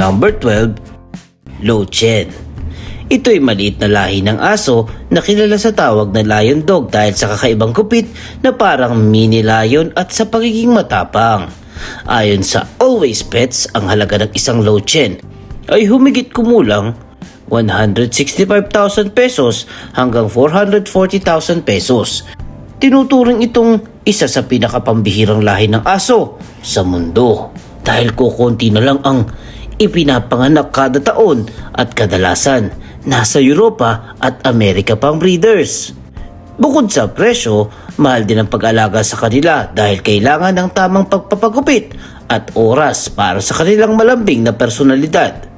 Number 12, Lo-Chen. Ito'y maliit na lahi ng aso na kilala sa tawag na lion dog dahil sa kakaibang kupit na parang mini lion at sa pagiging matapang. Ayon sa Always Pets, ang halaga ng isang Lo-Chen ay humigit kumulang 165,000 pesos hanggang 440,000 pesos. Tinuturing itong isa sa pinakapambihirang lahi ng aso sa mundo dahil kukunti na lang ang ipinapanganak kada taon at kadalasan nasa Europa at Amerika pang breeders. Bukod sa presyo, mahal din ang pag-alaga sa kanila dahil kailangan ng tamang pagpapagupit at oras para sa kanilang malambing na personalidad.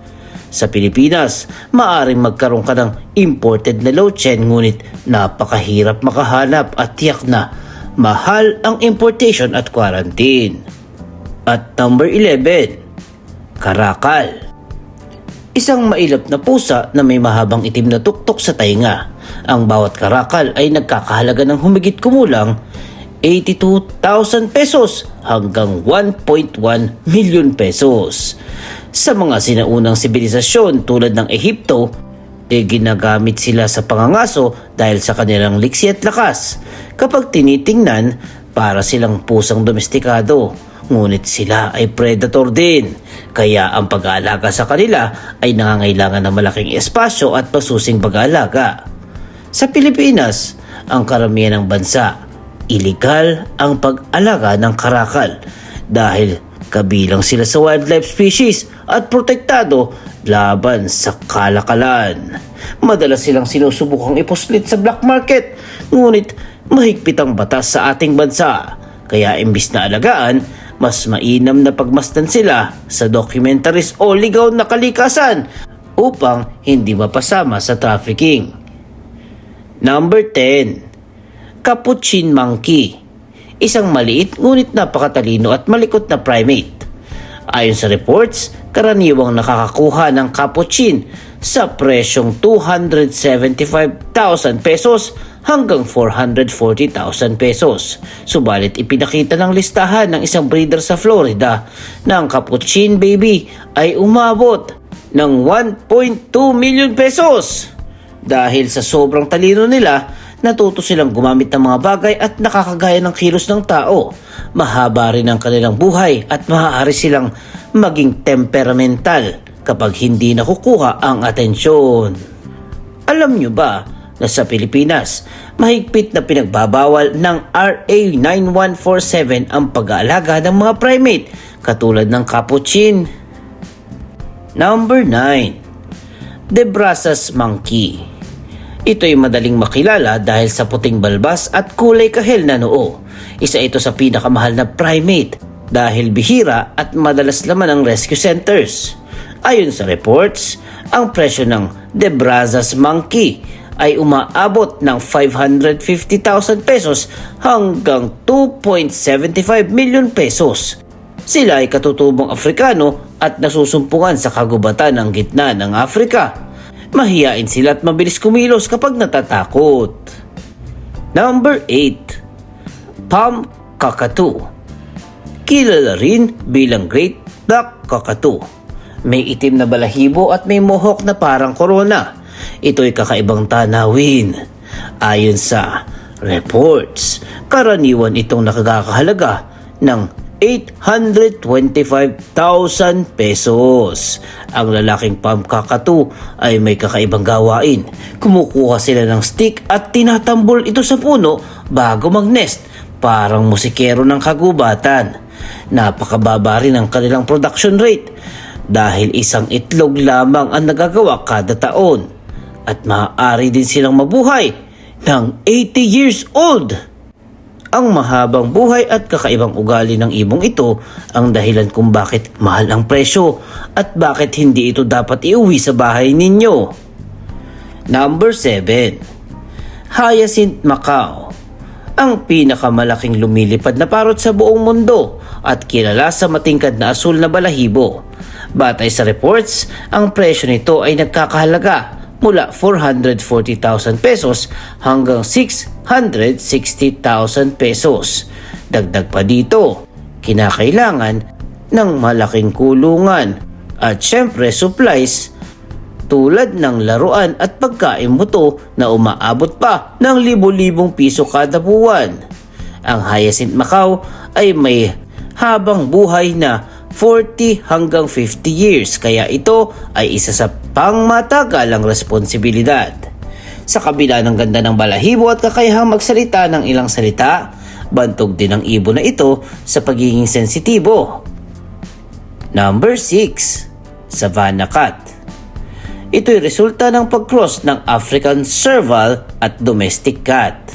Sa Pilipinas, maaaring magkaroon ka ng imported na Lo-Chen ngunit napakahirap makahanap at tiyak na mahal ang importation at quarantine. At number 11, Karakal. Isang mailap na pusa na may mahabang itim na tuktok sa tainga. Ang bawat karakal ay nagkakahalaga ng humigit kumulang 82,000 pesos hanggang 1.1 million pesos. Sa mga sinaunang sibilisasyon tulad ng Ehipto, ginagamit sila sa pangangaso dahil sa kanilang liksi at lakas. Kapag tinitingnan, para silang pusang domestikado, ngunit sila ay predator din. Kaya ang pag-aalaga sa kanila ay nangangailangan ng malaking espasyo at pasusing pag-aalaga. Sa Pilipinas, ang karamihan ng bansa, illegal ang pag-alaga ng karakal dahil kabilang sila sa wildlife species at protektado laban sa kalakalan. Madalas silang sinusubukang ipuslit sa black market, ngunit mahigpit ang batas sa ating bansa. Kaya imbis na alagaan, mas mainam na pagmasdan sila sa documentaries o ligaw na kalikasan upang hindi mapasama sa trafficking. Number 10, Capuchin Monkey. Isang maliit ngunit napakatalino at malikot na primate. Ayon sa reports, karaniwang nakakakuha ng capuchin sa presyong 275,000 pesos hanggang 440,000 pesos. Subalit ipinakita ng listahan ng isang breeder sa Florida na ang capuchin baby ay umabot ng 1.2 million pesos. Dahil sa sobrang talino nila, natuto silang gumamit ng mga bagay at nakakagaya ng kilos ng tao. Mahaba rin ang kanilang buhay at maaari silang maging temperamental kapag hindi nakukuha ang atensyon. Alam nyo ba na sa Pilipinas, mahigpit na pinagbabawal ng RA 9147 ang pag-aalaga ng mga primate katulad ng capuchin? Number 9, Debrasas Monkey. Ito'y madaling makilala dahil sa puting balbas at kulay kahel na noo. Isa ito sa pinakamahal na primate dahil bihira at madalas laman ang rescue centers. Ayon sa reports, ang presyo ng Debrasas Monkey ay umaabot ng 550,000 pesos hanggang 2.75 million pesos. Sila ay katutubong Afrikano at nasusumpungan sa kagubatan ng gitna ng Afrika. Mahiyain sila at mabilis kumilos kapag natatakot. Number 8, Palm Cockatoo. Kilala rin bilang Great Black Cockatoo. May itim na balahibo at may mohawk na parang korona. Ito'y kakaibang tanawin. Ayon sa reports, karaniwan itong nakakahalaga ng 825,000 pesos. Ang lalaking palm cockatoo ay may kakaibang gawain. Kumukuha sila ng stick at tinatambol ito sa puno bago mag-nest, parang musikero ng kagubatan. Napakababa rin ang kanilang production rate dahil isang itlog lamang ang nagagawa kada taon at maaari din silang mabuhay ng 80 years old. Ang mahabang buhay at kakaibang ugali ng ibong ito ang dahilan kung bakit mahal ang presyo at bakit hindi ito dapat iuwi sa bahay ninyo. Number 7, Hyacinth Macaw. Ang pinakamalaking lumilipad na parot sa buong mundo at kilala sa matingkad na asul na balahibo. Batay sa reports, ang presyo nito ay nagkakahalaga mula 440,000 pesos hanggang 660,000 pesos. Dagdag pa dito, kinakailangan ng malaking kulungan At syempre supplies tulad ng laruan at pagkain mo to na umaabot pa ng libo-libong piso kada buwan. Ang Hyacinth Macau ay may habang buhay na 40 hanggang 50 years kaya ito ay isa sa pangmatagalang responsibilidad. Sa kabila ng ganda ng balahibo at kakayahang magsalita ng ilang salita, bantog din ang ibon na ito sa pagiging sensitibo. Number 6. Savannah Cat. Ito'y resulta ng pag-cross ng African Serval at Domestic Cat.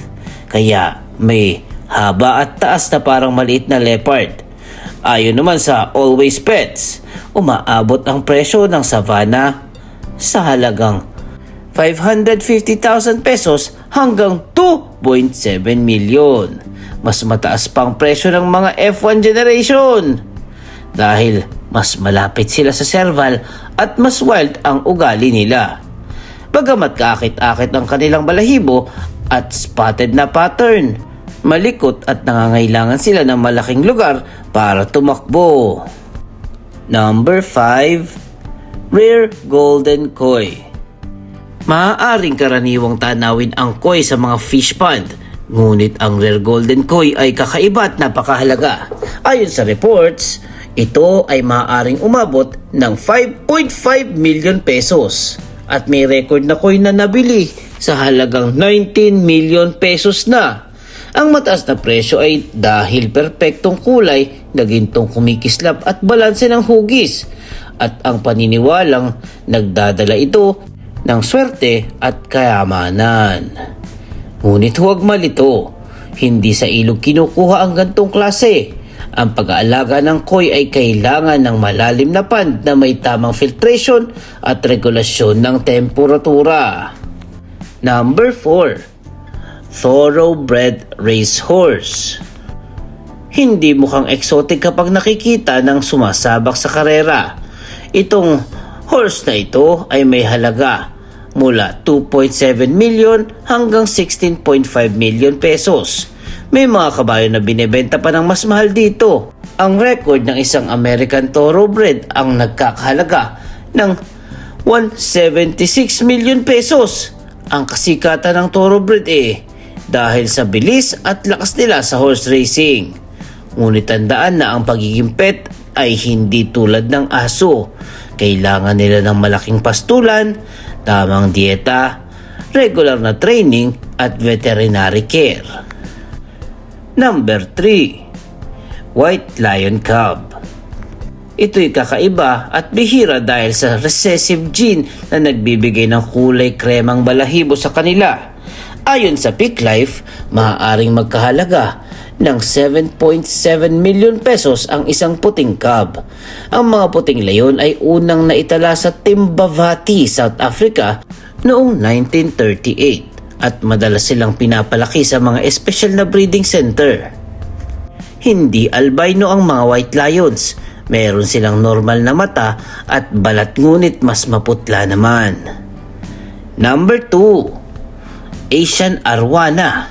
Kaya may haba at taas na parang maliit na leopard. Ayon naman sa Always Pets, umaabot ang presyo ng Savannah sa halagang 550,000 pesos hanggang 2.7 million. Mas mataas pang presyo ng mga F1 generation dahil mas malapit sila sa serval at mas wild ang ugali nila. Bagamat kaakit-akit ang kanilang balahibo at spotted na pattern, malikot at nangangailangan sila ng malaking lugar para tumakbo. Number 5. Rare Golden Koi. Maaaring karaniwang tanawin ang koi sa mga fish pond, ngunit ang Rare Golden Koi ay kakaiba at napakahalaga. Ayon sa reports, ito ay maaaring umabot ng 5.5 million pesos at may record na koi na nabili sa halagang 19 million pesos na. Ang mataas na presyo ay dahil perpektong kulay na gintong kumikislap at balanse ng hugis at ang paniniwalang nagdadala ito ng swerte at kayamanan. Ngunit huwag malito, hindi sa ilog kinukuha ang gantong klase. Ang pag-aalaga ng koi ay kailangan ng malalim na pond na may tamang filtration at regulasyon ng temperatura. Number 4. Thoroughbred Racehorse. Hindi mukhang exotic kapag nakikita ng sumasabak sa karera. Itong horse na ito ay may halaga mula 2.7 million hanggang 16.5 million pesos. May mga kabayo na binebenta pa ng mas mahal dito. Ang record ng isang American Thoroughbred ang nagkakahalaga ng 176 million pesos. Ang kasikatan ng Thoroughbred dahil sa bilis at lakas nila sa horse racing. Ngunit tandaan na ang pagiging pet ay hindi tulad ng aso. Kailangan nila ng malaking pastulan, tamang dieta, regular na training at veterinary care. Number 3. White Lion Cub. Ito'y kakaiba at bihira dahil sa recessive gene na nagbibigay ng kulay kremang balahibo sa kanila. Ayon sa Peak Life, maaaring magkahalaga ng 7.7 million pesos ang isang puting cub. Ang mga puting leon ay unang naitala sa Timbavati, South Africa noong 1938. At madalas silang pinapalaki sa mga espesyal na breeding center. Hindi albino ang mga white lions. Meron silang normal na mata at balat ngunit mas maputla naman. Number 2. Asian Arowana.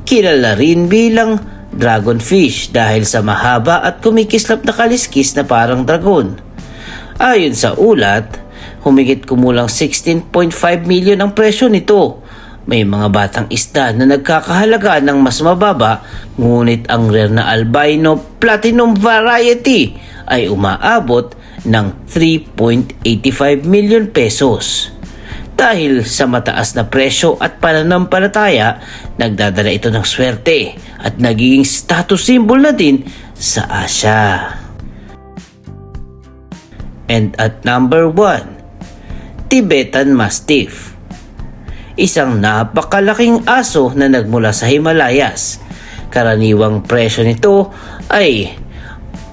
Kilala rin bilang dragonfish dahil sa mahaba at kumikislap na kaliskis na parang dragon. Ayon sa ulat, humigit kumulang 16.5 million ang presyo nito. May mga batang isda na nagkakahalaga ng mas mababa, ngunit ang rare na albino platinum variety ay umaabot ng 3.85 million pesos. Dahil sa mataas na presyo at pananampalataya, nagdadala ito ng swerte at nagiging status symbol na din sa Asia. And at number 1, Tibetan Mastiff. Isang napakalaking aso na nagmula sa Himalayas. Karaniwang presyo nito ay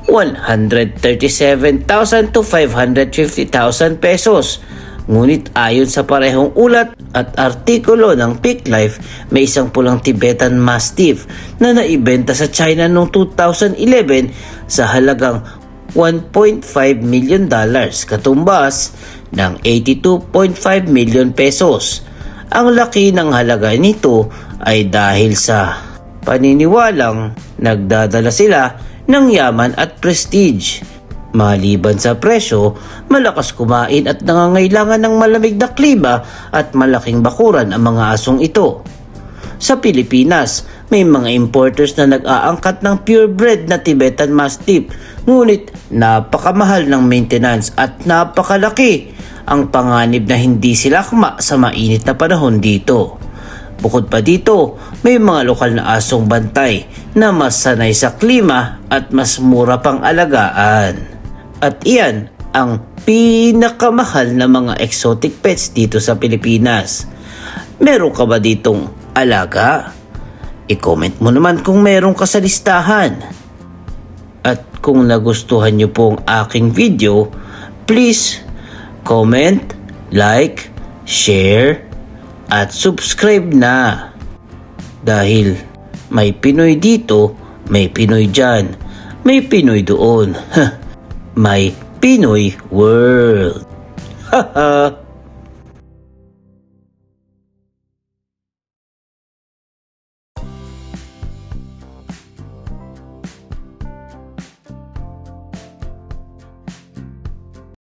137,000 to 550,000 pesos. Ngunit ayon sa parehong ulat at artikulo ng Peak Life, may isang pulang Tibetan Mastiff na naibenta sa China noong 2011 sa halagang $1.5 million, katumbas ng 82.5 million pesos. Ang laki ng halaga nito ay dahil sa paniniwalang nagdadala sila ng yaman at prestige. Maliban sa presyo, malakas kumain at nangangailangan ng malamig na klima at malaking bakuran ang mga asong ito. Sa Pilipinas, may mga importers na nag-aangkat ng purebred na Tibetan Mastiff, ngunit napakamahal ng maintenance at napakalaki ang panganib na hindi sila akma sa mainit na panahon dito. Bukod pa dito, may mga lokal na asong bantay na mas sanay sa klima at mas mura pang alagaan. At iyan ang pinakamahal na mga exotic pets dito sa Pilipinas. Meron ka ba ditong alaga? I-comment mo naman kung meron ka sa listahan. At kung nagustuhan niyo pong aking video, please comment, like, share, at subscribe na. Dahil may Pinoy dito, may Pinoy dyan, may Pinoy doon. May Pinoy World. Haha.